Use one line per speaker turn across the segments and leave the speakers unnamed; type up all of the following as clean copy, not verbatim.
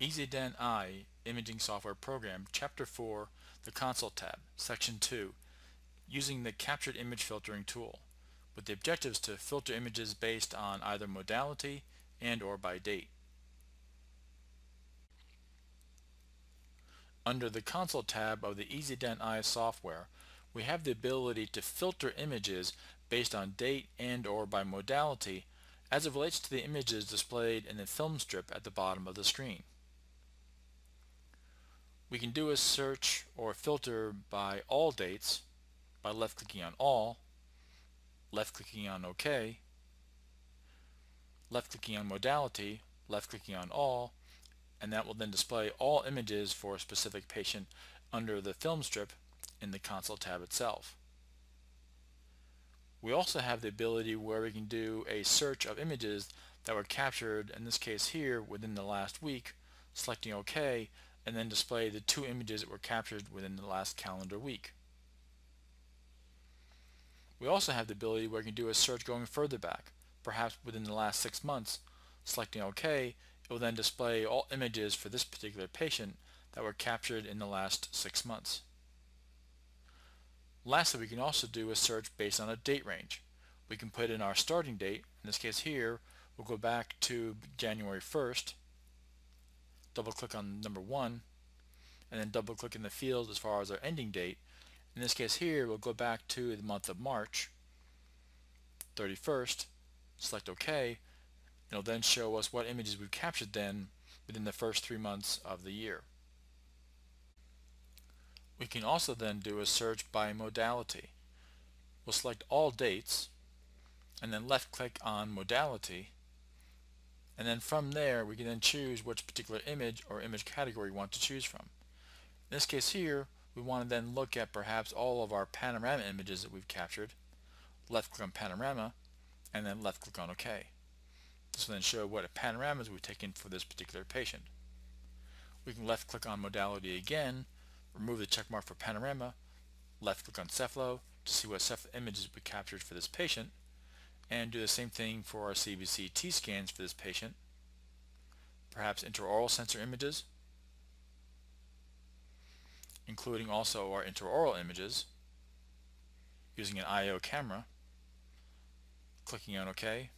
EZDent I Imaging Software Program, Chapter 4, the Console tab, Section 2, using the Captured Image Filtering tool, with the objectives to filter images based on either modality and/or by date. Under the Console tab of the EZDent I software, we have the ability to filter images based on date and/or by modality as it relates to the images displayed in the film strip at the bottom of the screen. We can do a search or filter by all dates by left-clicking on All, left-clicking on OK, left-clicking on Modality, left-clicking on All, and that will then display all images for a specific patient under the film strip in the Console tab itself. We also have the ability where we can do a search of images that were captured, in this case here, within the last week, selecting OK, and then display the 2 images that were captured within the last calendar week. We also have the ability where we can do a search going further back, perhaps within the last 6 months. Selecting OK, it will then display all images for this particular patient that were captured in the last 6 months. Lastly, we can also do a search based on a date range. We can put in our starting date. In this case here, we'll go back to January 1st, double click on number 1, and then double click in the field as far as our ending date. In this case here, we'll go back to the month of March 31st, select OK, and it'll then show us what images we've captured then within the first 3 months of the year. We can also then do a search by modality. We'll select all dates and then left click on modality, and then from there we can then choose which particular image or image category we want to choose from. In this case here, we want to then look at perhaps all of our panorama images that we've captured. Left click on panorama and then left click on OK. This will then show what panoramas we've taken for this particular patient. We can left click on modality again, remove the check mark for panorama, left click on cephalo to see what cephalo images we captured for this patient, and do the same thing for our CBC-T scans for this patient, perhaps intraoral sensor images, including also our intraoral images, using an I/O camera, clicking on OK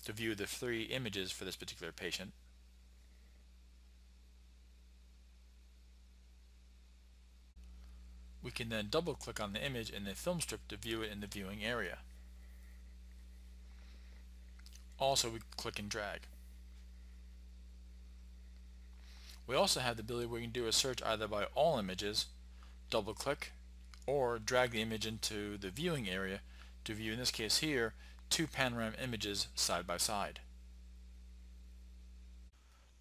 to view the 3 images for this particular patient. We can then double click on the image in the film strip to view it in the viewing area. Also, we can click and drag. We also have the ability where we can do a search either by all images, double click, or drag the image into the viewing area to view, in this case here, 2 panorama images side by side.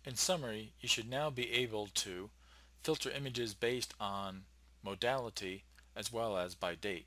In summary, you should now be able to filter images based on modality as well as by date.